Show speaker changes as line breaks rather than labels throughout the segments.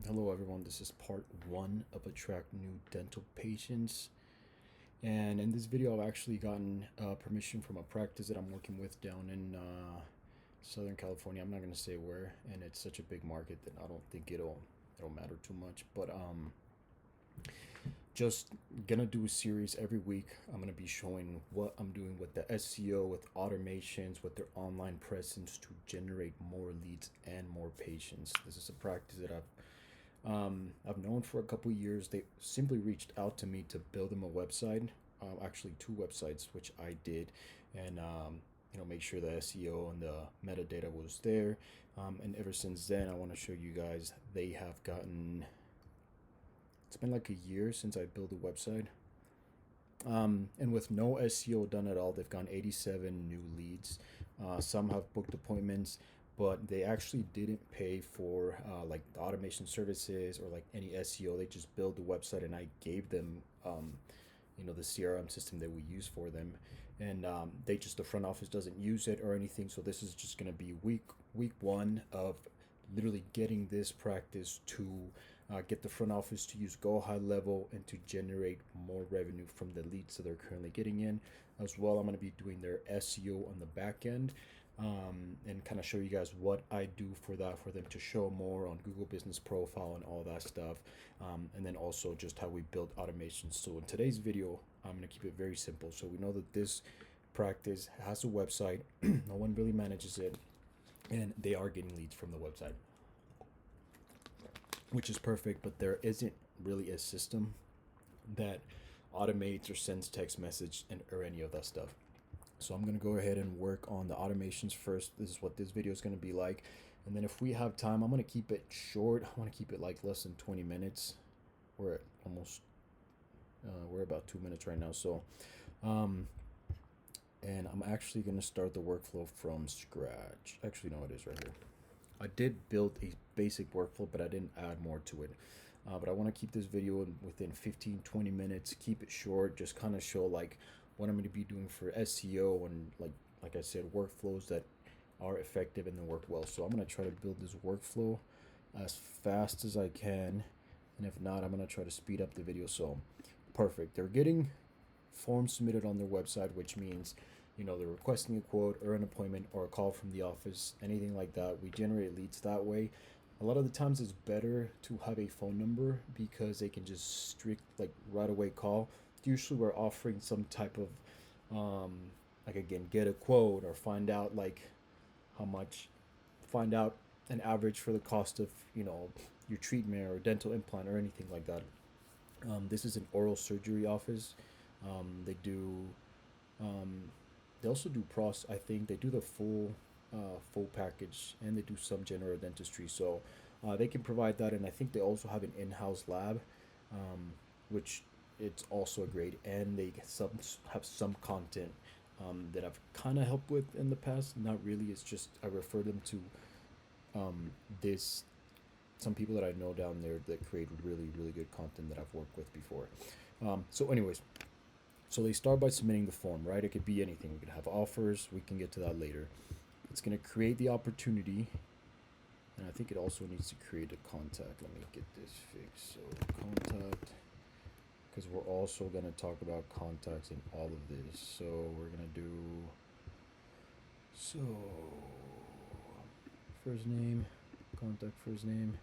Hello, everyone. This is part one of Attract New Dental Patients. And in this video, I've actually gotten permission from a practice that I'm working with down in Southern California. I'm not going to say where, and it's such a big market that I don't think it'll matter too much. But just gonna do a series every week. I'm gonna be showing what I'm doing with the SEO, with automations, with their online presence to generate more leads and more patients. This is a practice that I've known for a couple years. They simply reached out to me to build them a website, actually two websites, which I did, and make sure the SEO and the metadata was there. And ever since then, I want to show you guys they have gotten. It's been like a year since I built a website. And with no SEO done at all, they've gotten 87 new leads. Some have booked appointments, but they actually didn't pay for like the automation services or like any SEO. They just built the website, and I gave them, the CRM system that we use for them, and the front office doesn't use it or anything. So this is just gonna be week one of literally getting this practice to get the front office to use Go High Level and to generate more revenue from the leads that they're currently getting in. As well, I'm going to be doing their SEO on the back end, and kind of show you guys what I do for that, for them to show more on Google Business Profile and all that stuff. And then also just how we build automations. So in today's video, I'm going to keep it very simple. So we know that this practice has a website, no one really manages it, and they are getting leads from the website, which is perfect, but there isn't really a system that automates or sends text message or any of that stuff. So I'm going to go ahead and work on the automations first. This is what this video is going to be like. And then if we have time, I'm going to keep it short. I want to keep it like less than 20 minutes. We're at almost, we're about 2 minutes right now. So, and I'm actually going to start the workflow from scratch. Actually, no, it is right here. I did build a basic workflow, but I didn't add more to it. But I want to keep this video within 15-20 minutes, keep it short, just kind of show like what I'm going to be doing for SEO and like I said, workflows that are effective and then work well. So I'm going to try to build this workflow as fast as I can. And if not, I'm going to try to speed up the video. So perfect. They're getting forms submitted on their website, which means they're requesting a quote or an appointment or a call from the office, anything like that. We generate leads that way. A lot of the times it's better to have a phone number because they can just right away call. Usually we're offering some type of like, again, get a quote or find out like how much, find out an average for the cost of your treatment or dental implant or anything like that. This is an oral surgery office. They do they also do I think they do the full package, and they do some general dentistry. So they can provide that, and I think they also have an in-house lab, which it's also great. And they have some content that I've kind of helped with in the past. Not really. It's just I refer them to this some people that I know down there that create really good content that I've worked with before. So anyways, so they start by submitting the form, right? It could be anything. We could have offers. We can get to that later. It's going to create the opportunity. And I think it also needs to create a contact. Let me get this fixed. So contact, because we're also going to talk about contacts in all of this. So we're going to do, first name, contact first name.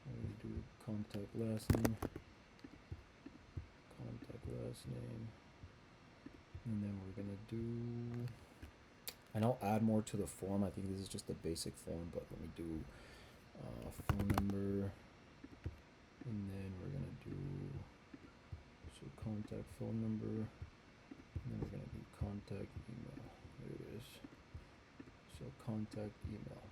We're going to do contact last name. Last name, and then we're gonna do, and I'll add more to the form. I think this is just a basic form, but let me do phone number, and then we're gonna do contact phone number, and then we're gonna do contact email. There it is. So contact email.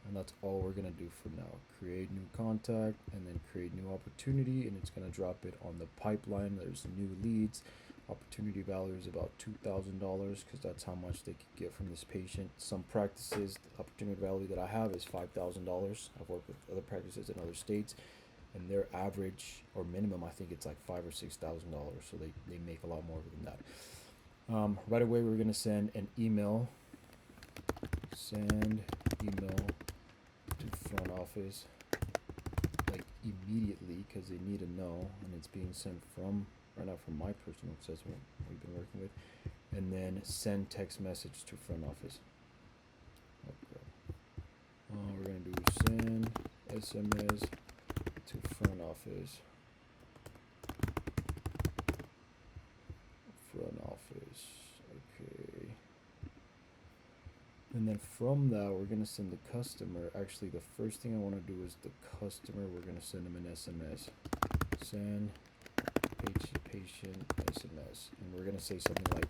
And that's all we're going to do for now. Create new contact and then create new opportunity, and it's going to drop it on the pipeline. There's new leads. Opportunity value is about $2,000 because that's how much they could get from this patient. Some practices, the opportunity value that I have is $5,000. I've worked with other practices in other states, and their average or minimum, I think it's like $5,000 or $6,000. So they make a lot more than that. Right away, we're going to send an email. Send email to front office. immediately because they need to know, and it's being sent from right now from my personal, because that's what we've been working with. And then send text message to front office. Okay. We're gonna do send SMS to front office. Front office. Okay. And then from that, we're gonna send the customer. Actually, the first thing I want to do is the customer. We're gonna send them an SMS. Send patient SMS, and we're gonna say something like,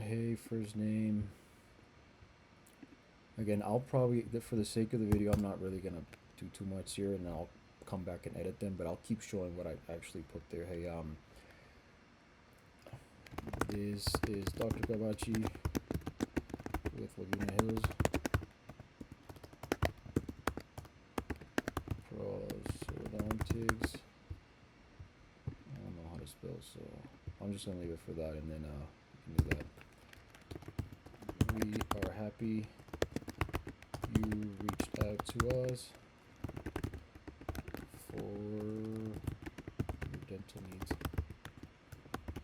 "Hey, first name." Again, I'll probably, for the sake of the video, I'm not really gonna do too much here, and I'll come back and edit them. But I'll keep showing what I actually put there. Hey, this is Dr. Gabachi with Laguna Hills Prosthodontics. I don't know how to spell, so I'm just gonna leave it for that, and then we can do that. We are happy you reached out to us for your dental needs.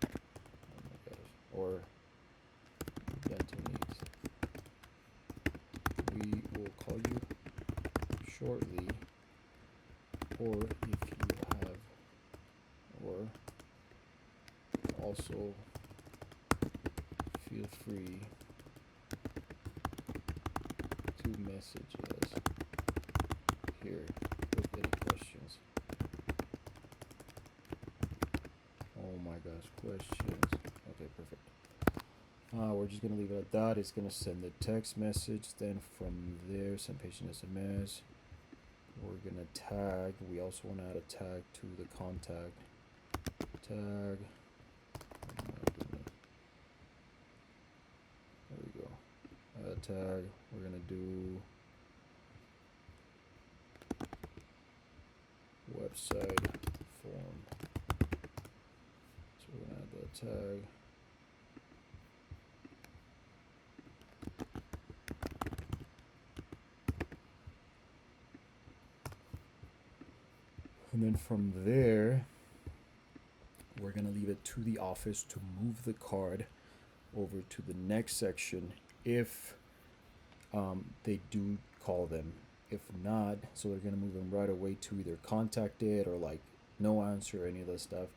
Oh my gosh. Or dental needs. We will call you shortly, or if you have, or also feel free to message us here with any questions. Oh my gosh, questions. Okay, perfect. We're just gonna leave it at that. It's gonna send the text message. Then from there, send patient SMS. We're gonna tag. We also want to add a tag to the contact. Tag. There we go. Add a tag. We're gonna do website form. So we're gonna add that tag. And then from there, we're gonna leave it to the office to move the card over to the next section if they do call them. If not, so they're gonna move them right away to either contacted or like no answer, any of that stuff.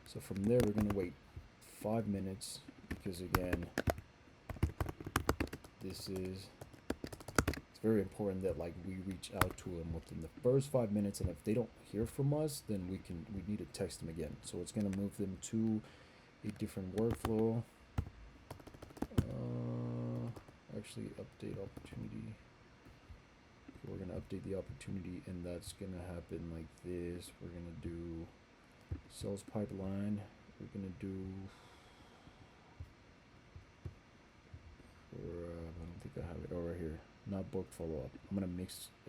So from there, we're gonna wait 5 minutes because again, it's very important that like we reach out to them within the first 5 minutes, and if they don't hear from us, then we need to text them again. So it's gonna move them to a different workflow. Actually, update opportunity. We're gonna update the opportunity, and that's gonna happen like this. We're gonna do sales pipeline. We're gonna do. I don't think I have it over here. Not booked follow-up. I'm gonna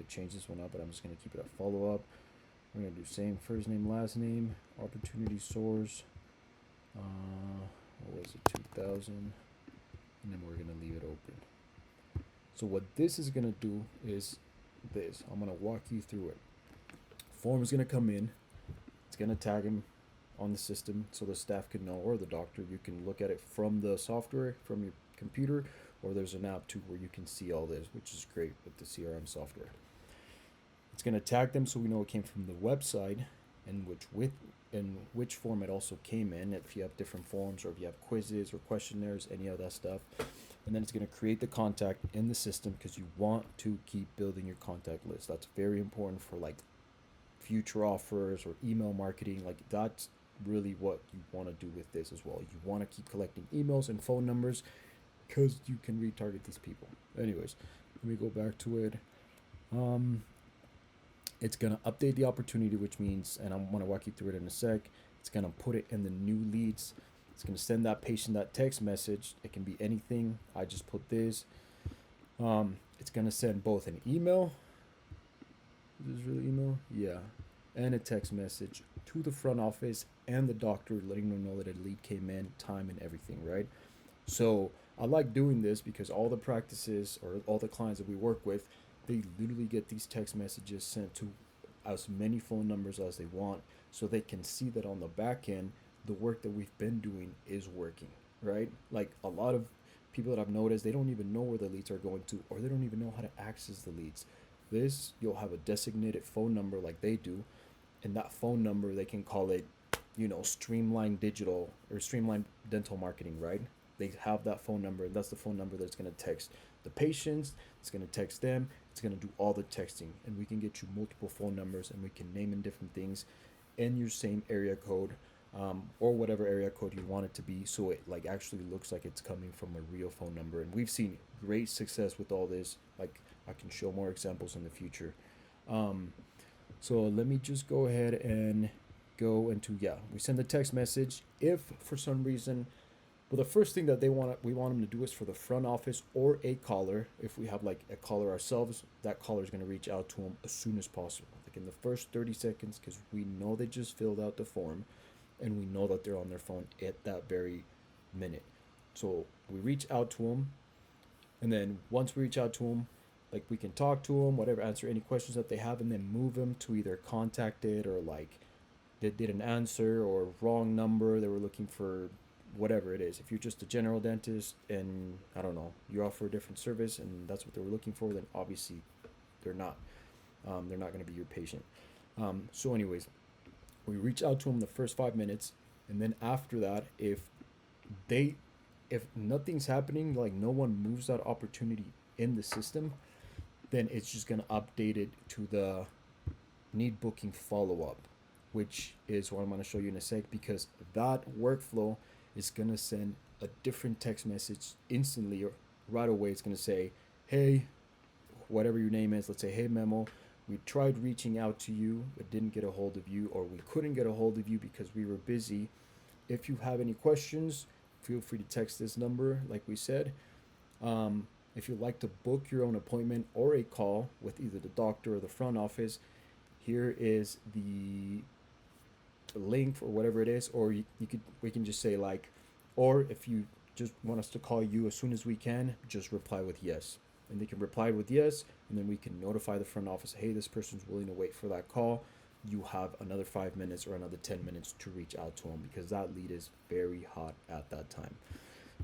change this one up, but I'm just gonna keep it a follow-up. We're gonna do same first name, last name, opportunity source. What was it, 2000, and then we're gonna leave it open. So what this is gonna do is this. I'm gonna walk you through it. Form is gonna come in. It's gonna tag him on the system so the staff can know, or the doctor. You can look at it from the software, from your computer, or there's an app too where you can see all this, which is great with the CRM software. It's gonna tag them so we know it came from the website, and which form it also came in. If you have different forms, or if you have quizzes or questionnaires, any of that stuff. And then it's going to create the contact in the system because you want to keep building your contact list. That's very important for like future offers or email marketing. Like that's really what you want to do with this as well. You want to keep collecting emails and phone numbers because you can retarget these people. Anyways, let me go back to it. It's going to update the opportunity, which means, and I'm going to walk you through it in a sec. It's going to put it in the new leads. It's going to send that patient that text message. It can be anything. I just put this. It's going to send both an email. Is this really email? Yeah. And a text message to the front office and the doctor, letting them know that a lead came in, time and everything, right? So I like doing this because all the practices or all the clients that we work with, They literally get these text messages sent to as many phone numbers as they want, so they can see that on the back end the work that we've been doing is working, right? Like a lot of people that I've noticed, they don't even know where the leads are going to, or they don't even know how to access the leads. This, you'll have a designated phone number like they do, and that phone number, they can call it, Streamline Digital or Streamline Dental Marketing, right? They have that phone number, and that's the phone number that's going to text the patients, it's going to text them, it's going to do all the texting, and we can get you multiple phone numbers, and we can name in different things in your same area code, or whatever area code you want it to be, so it like actually looks like it's coming from a real phone number. And we've seen great success with all this. Like, I can show more examples in the future. um, so let me just go ahead and go into, yeah, we send the text message. If for some reason, well, the first thing that we want them to do is for the front office or a caller. If we have like a caller ourselves, that caller is going to reach out to them as soon as possible, like in the first 30 seconds, because we know they just filled out the form, and we know that they're on their phone at that very minute. So we reach out to them, and then once we reach out to them, like we can talk to them, whatever, answer any questions that they have, and then move them to either contacted, or like they didn't answer, or wrong number, they were looking for whatever it is. If you're just a general dentist and I don't know, you offer a different service and that's what they were looking for, then obviously they're not. They're not going to be your patient. So, anyways, we reach out to them the first 5 minutes, and then after that, they, if nothing's happening, like no one moves that opportunity in the system, then it's just going to update it to the need booking follow up, which is what I'm going to show you in a sec, because that workflow is going to send a different text message instantly, or right away. It's going to say, hey, whatever your name is, let's say, hey, Memo, we tried reaching out to you but didn't get a hold of you, or we couldn't get a hold of you because we were busy. If you have any questions, feel free to text this number, like we said. If you'd like to book your own appointment or a call with either the doctor or the front office, here is the link or whatever it is. Or you could, we can just say like, or if you just want us to call you as soon as we can, just reply with yes. And they can reply with yes, and then we can notify the front office, hey, this person's willing to wait for that call. You have another 5 minutes or another 10 minutes to reach out to them, because that lead is very hot at that time.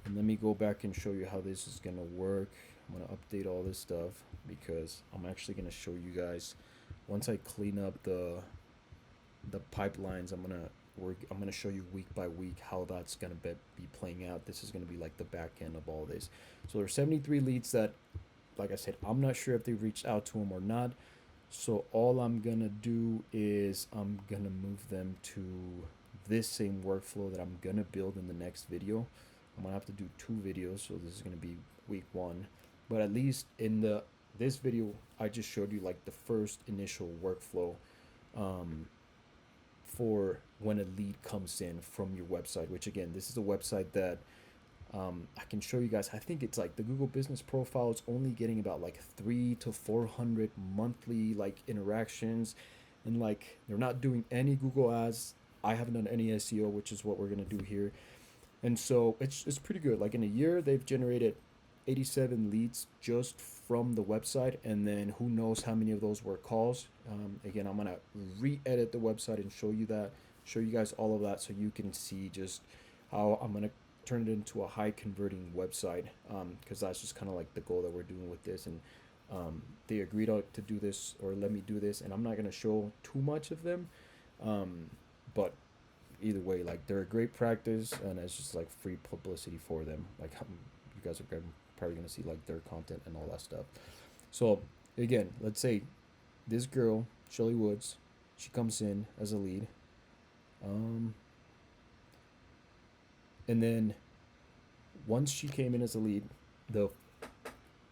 And let me go back and show you how this is going to work. I'm going to update all this stuff, because I'm actually going to show you guys, once I clean up the pipelines, I'm going to show you week by week how that's going to be playing out. This is going to be like the back end of all this. So there's 73 leads that, like I said, I'm not sure if they reached out to them or not. So all I'm going to do is I'm going to move them to this same workflow that I'm going to build in the next video. I'm going to have to do 2 videos, so this is going to be week 1. But at least in this video, I just showed you like the first initial workflow for when a lead comes in from your website, which again, this is a website that I can show you guys. I think it's like the Google Business Profile is only getting about like 300 to 400 monthly like interactions, and like they're not doing any Google ads. I haven't done any SEO, which is what we're gonna do here. And so it's pretty good. Like in a year, they've generated 87 leads just from the website, and then who knows how many of those were calls. Again, I'm gonna re-edit the website and show you guys all of that, so you can see just how I'm gonna turn it into a high converting website, because that's just kind of like the goal that we're doing with this. And they agreed to do this, or let me do this, and I'm not gonna show too much of them, but either way, like they're a great practice, and it's just like free publicity for them. Like you guys are probably gonna see like their content and all that stuff. So again, let's say this girl, Shelly Woods, she comes in as a lead, and then once she came in as a lead,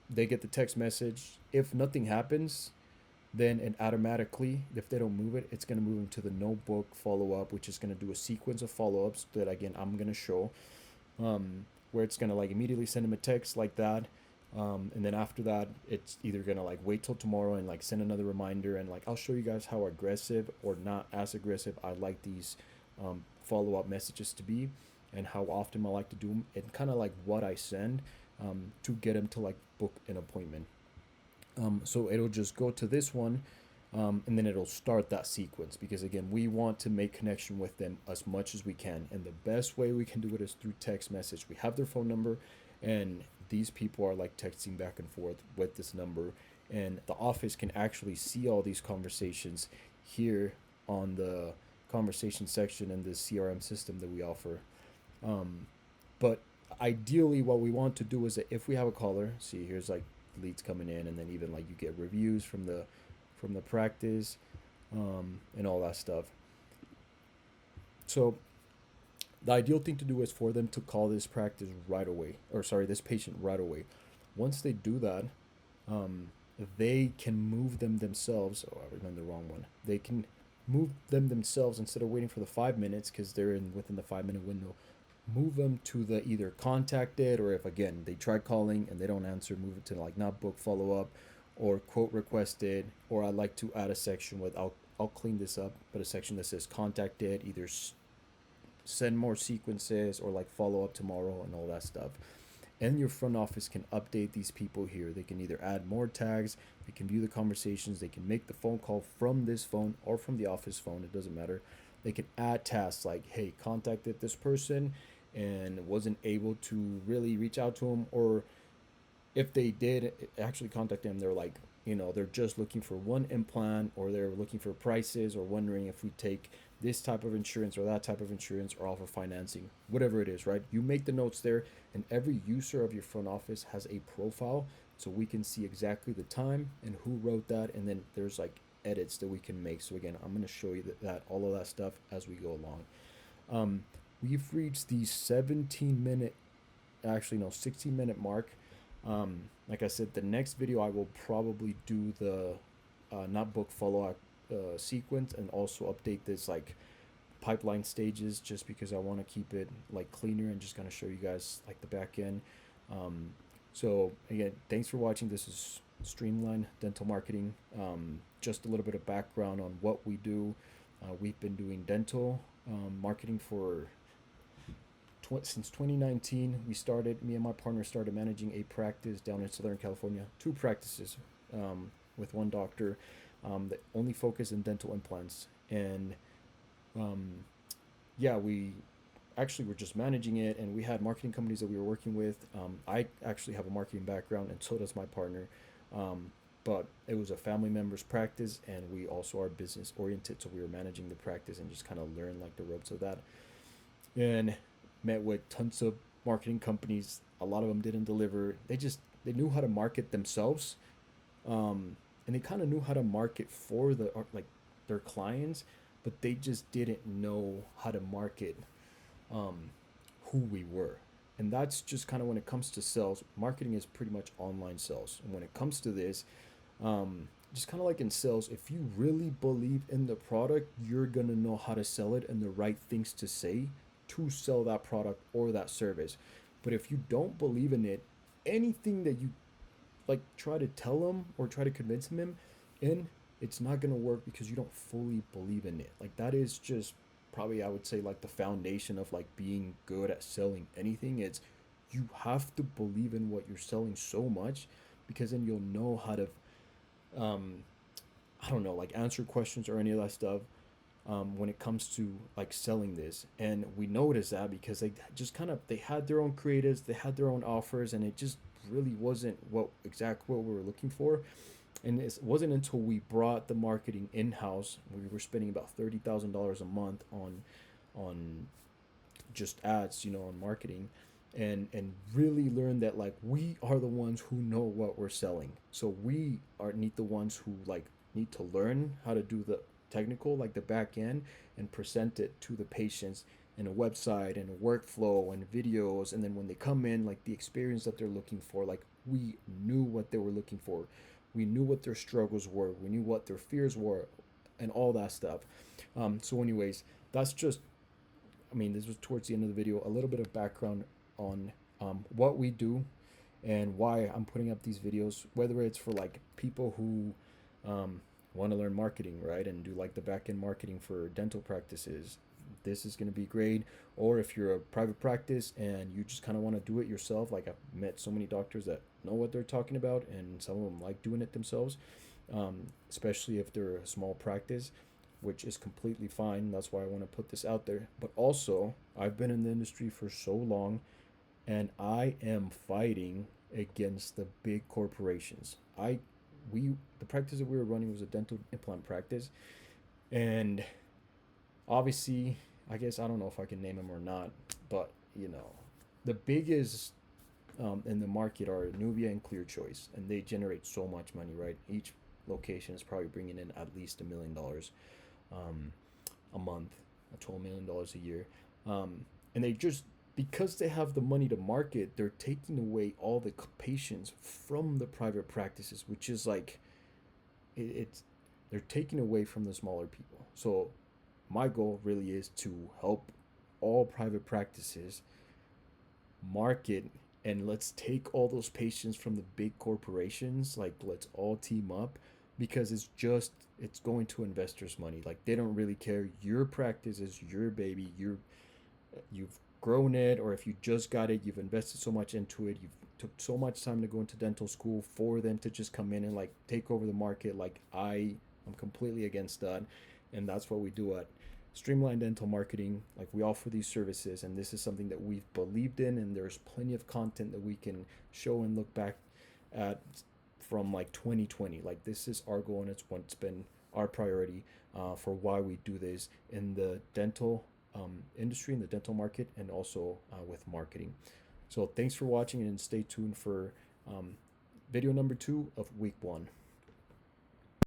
they get the text message. If nothing happens, then it automatically, if they don't move it, it's going to move into the notebook follow-up, which is going to do a sequence of follow-ups that, again, I'm going to show, where it's going to like immediately send them a text like that. And then after that, it's either going to like wait till tomorrow and like send another reminder. And like, I'll show you guys how aggressive or not as aggressive I like these follow-up messages to be, and how often I like to do them, and kind of like what I send to get them to like book an appointment. So it'll just go to this one, and then it'll start that sequence, because again, we want to make connection with them as much as we can, and the best way we can do it is through text message. We have their phone number, and these people are like texting back and forth with this number, and the office can actually see all these conversations here on the conversation section in the CRM system that we offer. But ideally, what we want to do is that if we have a caller, see, here's like leads coming in, and then even like you get reviews from the practice, and all that stuff. So the ideal thing to do is for them to call this practice right away, or sorry, this patient right away. Once they do that, um, they can move them themselves. Oh, I remember the wrong one. They can move them themselves instead of waiting for the 5 minutes, because they're in within the 5 minute window. Move them to the either contacted, or if again they try calling and they don't answer, move it to like not book follow up, or quote requested, or I like to add a section with I'll clean this up, but a section that says contacted, either send more sequences or like follow up tomorrow and all that stuff. And your front office can update these people here. They can either add more tags, they can view the conversations, they can make the phone call from this phone or from the office phone, it doesn't matter. They can add tasks like, hey, contacted this person and wasn't able to really reach out to them, or if they did actually contact them, they're like, they're just looking for one implant, or they're looking for prices, or wondering if we take this type of insurance or that type of insurance, or offer financing, whatever it is, right? You make the notes there, and every user of your front office has a profile, so we can see exactly the time and who wrote that, and then there's like edits that we can make. So again, I'm going to show you that all of that stuff as we go along. We've reached the 17 minute, actually no, 16 minute mark. Like I said, the next video I will probably do the not book follow up sequence, and also update this like pipeline stages, just because I want to keep it like cleaner and just kind of show you guys like the back end. Um, so again, thanks for watching. This is Streamline Dental Marketing. Just a little bit of background on what we do. We've been doing dental marketing for since 2019. Me and my partner started managing a practice down in Southern California, two practices, with one doctor, that only focus in dental implants. And um, yeah, we actually were just managing it, and we had marketing companies that we were working with. I actually have a marketing background, and so does my partner. Um, but it was a family member's practice, and we also are business oriented, so we were managing the practice and just kind of learned like the ropes of that. And met with tons of marketing companies. A lot of them didn't deliver. They knew how to market themselves, and they kind of knew how to market for like their clients, but they just didn't know how to market um, who we were. And that's just kind of when it comes to sales. Marketing is pretty much online sales. And when it comes to this, just kind of like in sales, if you really believe in the product, you're going to know how to sell it and the right things to say to sell that product or that service. But if you don't believe in it, anything that you like try to tell them or try to convince them in, it's not going to work, because you don't fully believe in it. Like that is just probably, I would say, like the foundation of like being good at selling anything. It's you have to believe in what you're selling so much, because then you'll know how to um I don't know, like answer questions or any of that stuff, when it comes to like selling this. And we noticed that because they had their own creatives, they had their own offers, and it just really wasn't what we were looking for. And it wasn't until we brought the marketing in house, we were spending about $30,000 a month on just ads, on marketing, and really learn that like we are the ones who know what we're selling. So we are need the ones who like need to learn how to do the technical, like the back end, and present it to the patients in a website and a workflow and videos. And then when they come in, like the experience that they're looking for, like we knew what they were looking for, we knew what their struggles were, we knew what their fears were, and all that stuff. So anyways, that's just, I mean, this was towards the end of the video, a little bit of background on what we do and why I'm putting up these videos, whether it's for like people who want to learn marketing, right, and do like the back end marketing for dental practices. This is going to be great. Or if you're a private practice and you just kind of want to do it yourself, like I've met so many doctors that know what they're talking about, and some of them like doing it themselves, especially if they're a small practice, which is completely fine. That's why I want to put this out there. But also, I've been in the industry for so long, and I am fighting against the big corporations. The practice that we were running was a dental implant practice, and obviously, I guess I don't know if I can name them or not, but the biggest in the market are Nubia and Clear Choice, and they generate so much money, right? Each location is probably bringing in at least $1 million um, a month, $12 million a year, and they just because they have the money to market, they're taking away all the patients from the private practices, which is like it's they're taking away from the smaller people. So my goal really is to help all private practices market, and let's take all those patients from the big corporations. Like, let's all team up, because it's going to investors money. Like, they don't really care. Your practice is your baby. You've grown it, or if you just got it, you've invested so much into it. You've took so much time to go into dental school for them to just come in and like take over the market. Like, I'm completely against that, and that's what we do at Streamline Dental Marketing. Like, we offer these services, and this is something that we've believed in, and there's plenty of content that we can show and look back at from like 2020. Like, this is our goal, and it's what's been our priority for why we do this in the dental industry, in the dental market, and also with marketing. So thanks for watching, and stay tuned for video number 2 of week 1.